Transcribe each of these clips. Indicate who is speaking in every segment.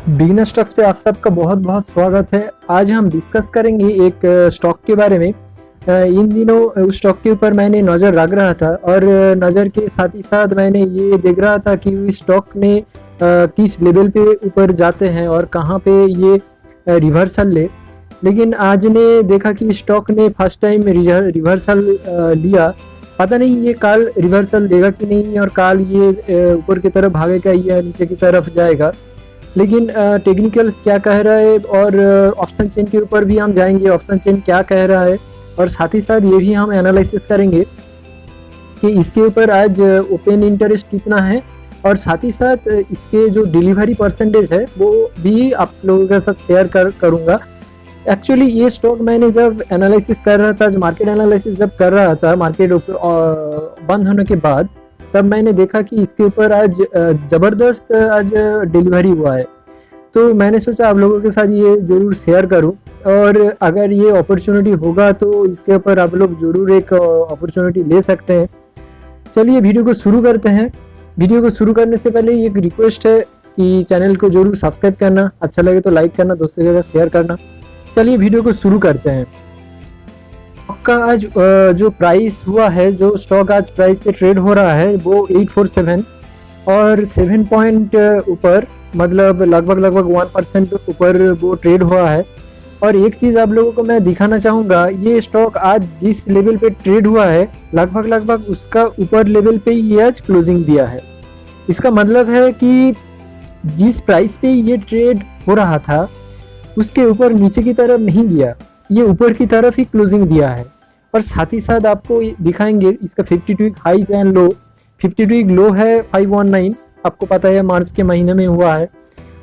Speaker 1: Beginner stocks पे आप सबका बहुत बहुत स्वागत है। आज हम डिस्कस करेंगे एक स्टॉक के बारे में। इन दिनों उस स्टॉक के ऊपर मैंने नज़र रख रहा था और नज़र के साथ ही साथ मैंने ये देख रहा था कि इस स्टॉक ने किस लेवल पे ऊपर जाते हैं और कहाँ पे ये रिवर्सल ले। लेकिन आज ने देखा कि स्टॉक ने फर्स्ट टाइम रिवर्सल लिया। पता नहीं ये कल रिवर्सल देगा कि नहीं और कल ये ऊपर की तरफ भागेगा या नीचे की तरफ जाएगा। लेकिन टेक्निकल्स क्या कह रहा है और ऑप्शन चेन के ऊपर भी हम जाएंगे, ऑप्शन चेन क्या कह रहा है और साथ ही साथ ये भी हम एनालिसिस करेंगे कि इसके ऊपर आज ओपन इंटरेस्ट कितना है और साथ ही साथ इसके जो डिलीवरी परसेंटेज है वो भी आप लोगों के साथ शेयर करूँगा। एक्चुअली ये स्टॉक मैंने जब एनालिसिस कर रहा था, मार्केट एनालिसिस जब कर रहा था मार्केट बंद होने के बाद, तब मैंने देखा कि इसके ऊपर आज ज़बरदस्त आज डिलीवरी हुआ है। तो मैंने सोचा आप लोगों के साथ ये ज़रूर शेयर करूं और अगर ये अपॉर्चुनिटी होगा तो इसके ऊपर आप लोग ज़रूर एक अपॉर्चुनिटी ले सकते हैं। चलिए वीडियो को शुरू करते हैं। वीडियो को शुरू करने से पहले एक रिक्वेस्ट है कि चैनल को ज़रूर सब्सक्राइब करना, अच्छा लगे तो लाइक करना, दोस्तों के साथ शेयर करना। चलिए वीडियो को शुरू करते हैं। स्टॉक का आज जो प्राइस हुआ है, जो स्टॉक आज प्राइस पे ट्रेड हो रहा है वो 847 और 7 पॉइंट ऊपर, मतलब लगभग 1% ऊपर वो ट्रेड हुआ है। और एक चीज़ आप लोगों को मैं दिखाना चाहूँगा, ये स्टॉक आज जिस लेवल पे ट्रेड हुआ है लगभग उसका ऊपर लेवल पे ये आज क्लोजिंग दिया है। इसका मतलब है कि जिस प्राइस पे ये ट्रेड हो रहा था उसके ऊपर नीचे की तरफ नहीं गया, ये ऊपर की तरफ ही क्लोजिंग दिया है। और साथ ही साथ आपको दिखाएंगे इसका 52 week highs and low. 52 week low है 519, आपको पता है मार्च के महीने में हुआ है।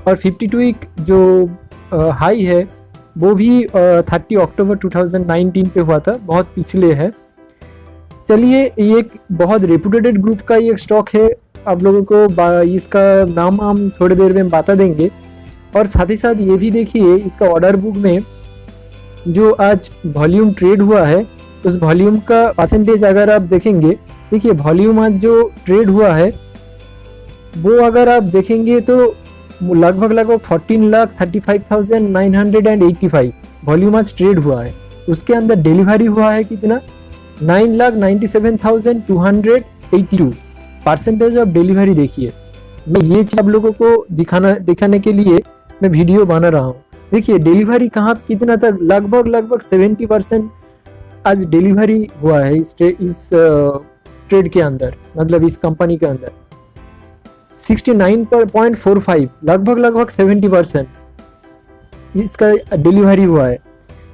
Speaker 1: और 52 वीक जो हाई है वो भी 30 अक्टूबर 2019 पे हुआ था, बहुत पिछले है। चलिए, ये एक बहुत रेपुटेड ग्रुप का ये स्टॉक है, आप लोगों को इसका नाम हम थोड़ी देर में बता देंगे। और साथ ही साथ ये भी देखिए इसका ऑर्डर बुक में जो आज वॉल्यूम ट्रेड हुआ है उस वॉल्यूम का परसेंटेज अगर आप देखेंगे, देखिए वॉल्यूम आज जो ट्रेड हुआ है वो अगर आप देखेंगे तो लगभग 14,35,985 वॉल्यूम आज ट्रेड हुआ है। उसके अंदर डिलीवरी हुआ है कितना, 9,97,282 परसेंटेज ऑफ डिलीवरी। देखिए मैं ये चीज़ आप लोगों को दिखाने के लिए मैं वीडियो बना रहा हूँ। देखिए डिलीवरी कहाँ कितना तक, लगभग 70% आज डिलीवरी हुआ है इस ट्रेड के अंदर, मतलब इस कंपनी के अंदर 69.45, लगभग 70% इसका डिलीवरी हुआ है।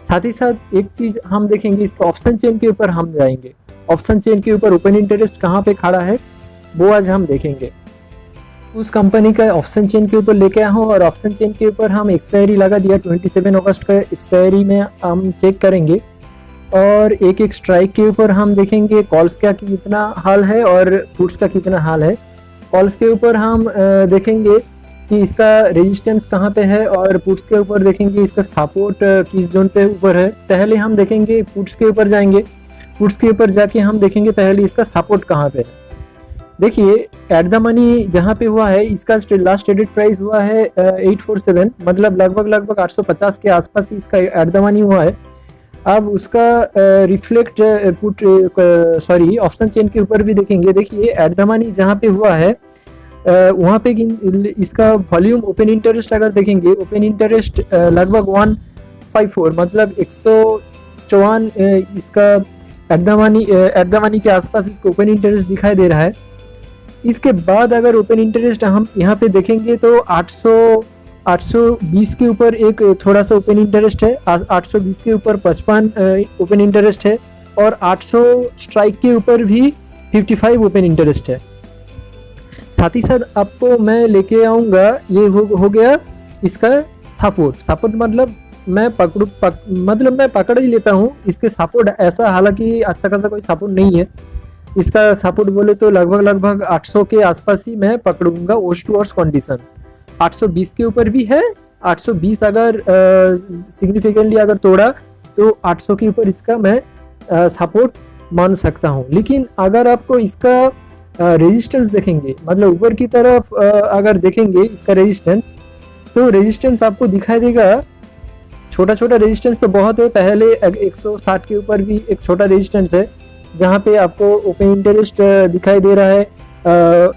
Speaker 1: साथ ही साथ एक चीज़ हम देखेंगे, इसका ऑप्शन चेन के ऊपर हम जाएंगे। ऑप्शन चेन के ऊपर ओपन इंटरेस्ट कहाँ पे खड़ा है वो आज हम देखेंगे। उस कंपनी का ऑप्शन चेन के ऊपर लेके आया हूँ और ऑप्शन चेन के ऊपर हम एक्सपायरी लगा दिया, 27 अगस्त का एक्सपायरी में हम चेक करेंगे। और एक स्ट्राइक के ऊपर हम देखेंगे कॉल्स का कितना हाल है और पुट्स का कितना हाल है। कॉल्स के ऊपर हम देखेंगे कि इसका रेजिस्टेंस कहाँ पे है और पुट्स के ऊपर देखेंगे इसका सपोर्ट किस जोन पे ऊपर है। पहले हम देखेंगे पुट्स के ऊपर जाएंगे, पुट्स के ऊपर जाके हम देखेंगे पहले इसका सपोर्ट कहाँ पे है। देखिए एट द मनी जहाँ पे हुआ है इसका लास्ट ट्रेडेड प्राइस हुआ है 847, मतलब लगभग 850 के आसपास इसका एट द मनी हुआ है। अब उसका रिफ्लेक्ट ऑप्शन चेन के ऊपर भी देखेंगे। देखिए एट द मनी जहाँ पे हुआ है वहाँ पे इसका वॉल्यूम ओपन इंटरेस्ट अगर देखेंगे, ओपन इंटरेस्ट लगभग 154, मतलब 154 इसका एट द मनी के आसपास इसका ओपन इंटरेस्ट दिखाई दे रहा है। इसके बाद अगर ओपन इंटरेस्ट हम यहाँ पे देखेंगे तो 820 के ऊपर एक थोड़ा सा ओपन इंटरेस्ट है, 820 के ऊपर 55 ओपन इंटरेस्ट है और 800 स्ट्राइक के ऊपर भी 55 ओपन इंटरेस्ट है। साथ ही साथ आपको मैं लेके आऊँगा, ये हो गया इसका सपोर्ट मतलब मैं पकड़ ही लेता हूँ इसके सपोर्ट। ऐसा हालांकि अच्छा खासा कोई सपोर्ट नहीं है, इसका सपोर्ट बोले तो लगभग 800 के आसपास ही मैं पकड़ूंगा ओस टू ओस कंडीशन। 820 के ऊपर भी है, 820 अगर सिग्निफिकेंटली अगर तोड़ा तो 800 के ऊपर इसका मैं सपोर्ट मान सकता हूँ। लेकिन अगर आपको इसका रेजिस्टेंस देखेंगे, मतलब ऊपर की तरफ अगर देखेंगे इसका रेजिस्टेंस, तो रेजिस्टेंस आपको दिखाई देगा, छोटा छोटा रेजिस्टेंस तो बहुत है, पहले 160 के ऊपर भी एक छोटा रेजिस्टेंस है जहाँ पे आपको ओपन इंटरेस्ट दिखाई दे रहा है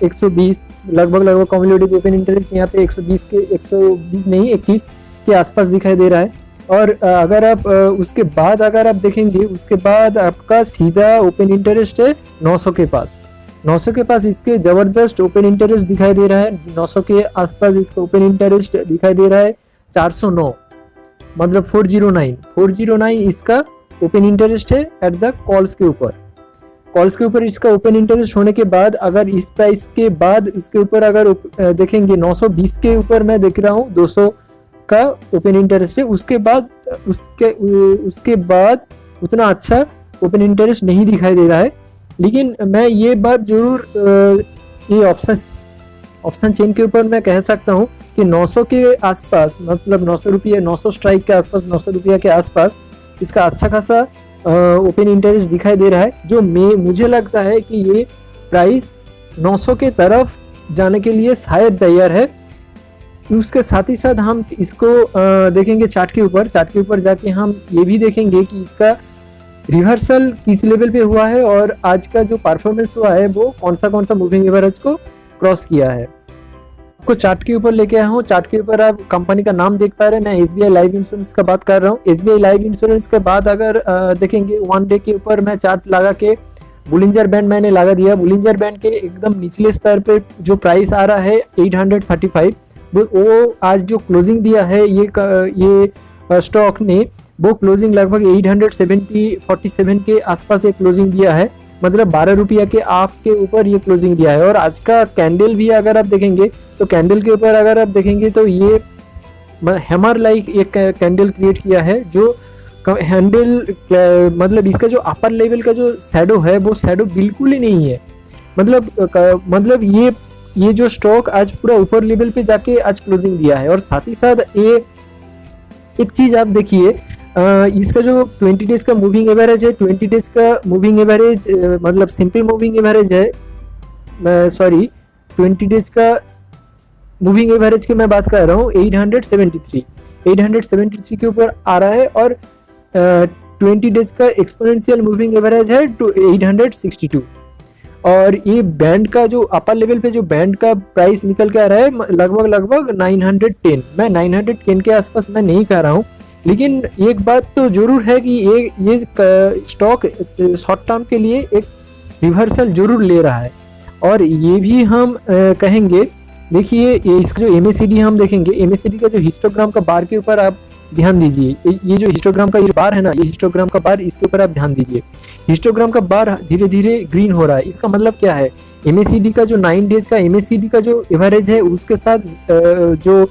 Speaker 1: 120 लगभग कम्युलेटिव ओपन इंटरेस्ट यहाँ पे 120 नहीं 21 के आसपास दिखाई दे रहा है। और अगर आप उसके बाद अगर आप देखेंगे, उसके बाद आपका सीधा ओपन इंटरेस्ट है 900 के पास, 900 के पास इसके ज़बरदस्त ओपन इंटरेस्ट दिखाई दे रहा है। 900 के आसपास इसका ओपन इंटरेस्ट दिखाई दे रहा है 409, मतलब 409 इसका ओपन इंटरेस्ट है एट द कॉल्स के ऊपर। कॉल्स के ऊपर इसका ओपन इंटरेस्ट होने के बाद अगर इस प्राइस के बाद इसके ऊपर अगर देखेंगे 920 के ऊपर मैं देख रहा हूँ 200 का ओपन इंटरेस्ट है, उसके बाद उतना अच्छा ओपन इंटरेस्ट नहीं दिखाई दे रहा है। लेकिन मैं ये बात जरूर ये ऑप्शन चेन के ऊपर मैं कह सकता हूँ कि 900 के आसपास, मतलब 900 रुपये, 900 स्ट्राइक के आसपास, 900 रुपया के आसपास इसका अच्छा खासा ओपन इंटरेस्ट दिखाई दे रहा है, जो मुझे लगता है कि ये प्राइस 900 के तरफ जाने के लिए शायद तैयार है। उसके साथ ही साथ हम इसको देखेंगे चार्ट के ऊपर जाके हम ये भी देखेंगे कि इसका रिवर्सल किस लेवल पे हुआ है और आज का जो परफॉर्मेंस हुआ है वो कौन सा मूविंग एवरेज को क्रॉस किया है। आपको चार्ट के ऊपर लेके आया हूँ, चार्ट के ऊपर आप कंपनी का नाम देख पा रहे हैं, मैं SBI लाइफ इंश्योरेंस का बात कर रहा हूँ। SBI लाइफ इंश्योरेंस के बाद अगर देखेंगे 1 डे के ऊपर मैं चार्ट लगा के बुलिंजर बैंड मैंने लगा दिया। बुलिंजर बैंड के एकदम निचले स्तर पे जो प्राइस आ रहा है 835, वो आज जो क्लोजिंग दिया है ये स्टॉक ने वो क्लोजिंग लगभग 847 के आसपास एक क्लोजिंग दिया है, मतलब 12 रुपया के ऑफ के ऊपर ये क्लोजिंग दिया है। और आज का कैंडल भी अगर आप देखेंगे तो कैंडल के ऊपर अगर आप देखेंगे तो ये हैमर लाइक एक कैंडल क्रिएट किया है, जो हैंडल मतलब इसका जो अपर लेवल का जो शैडो है वो शैडो बिल्कुल ही नहीं है। मतलब ये जो स्टॉक आज पूरा ऊपर लेवल पे जाके आज क्लोजिंग दिया है। और साथ ही साथ ये एक चीज आप देखिए, इसका जो 20 डेज का मूविंग एवरेज है, 20 डेज का मूविंग एवरेज मतलब सिंपल मूविंग एवरेज है, 20 डेज का मूविंग एवरेज की मैं बात कर रहा हूँ 873 के ऊपर आ रहा है। और 20 डेज का एक्सपोनेंशियल मूविंग एवरेज है 862। और ये बैंड का जो अपर लेवल पे जो बैंड का प्राइस निकल के आ रहा है लगभग 910, मैं 910 के आसपास मैं नहीं कह रहा हूँ। लेकिन एक बात तो जरूर है कि ये स्टॉक शॉर्ट टर्म के लिए एक रिवर्सल जरूर ले रहा है। और ये भी हम कहेंगे, देखिए इसका जो MACD हम देखेंगे, MACD का जो हिस्टोग्राम का बार के ऊपर आप ध्यान दीजिए, ये जो हिस्टोग्राम का ये बार है ना, ये हिस्टोग्राम का बार, इसके ऊपर आप ध्यान दीजिए। हिस्टोग्राम का बार धीरे धीरे ग्रीन हो रहा है, इसका मतलब क्या है, MACD का जो 9 डेज का MACD का जो एवरेज है उसके साथ जो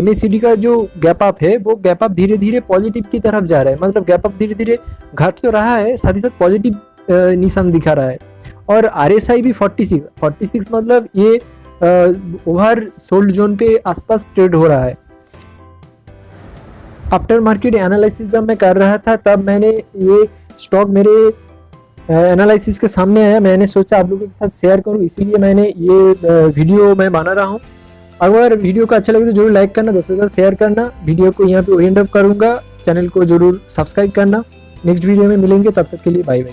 Speaker 1: MACD का जो गैप अप है वो गैप अप धीरे धीरे पॉजिटिव की तरफ जा रहा है, मतलब गैप अप धीरे धीरे घट तो रहा है, साथ ही साथ पॉजिटिव निशान दिखा रहा है। और RSI भी 46 मतलब ये ओवर सोल्ड जोन पे आसपास ट्रेड हो रहा है। आफ्टर मार्केट एनालिसिस जब मैं कर रहा था तब मैंने ये स्टॉक मेरे एनालिसिस के सामने आया, मैंने सोचा आप लोगों के साथ शेयर करूं, इसीलिए मैंने ये वीडियो मैं बना रहा हूं। अगर वीडियो का अच्छा लगे तो जरूर लाइक करना, दोस्तों के साथ शेयर करना। वीडियो को यहाँ पे एंड अप करूंगा, चैनल को जरूर सब्सक्राइब करना। नेक्स्ट वीडियो में मिलेंगे, तब तक के लिए बाय बाय।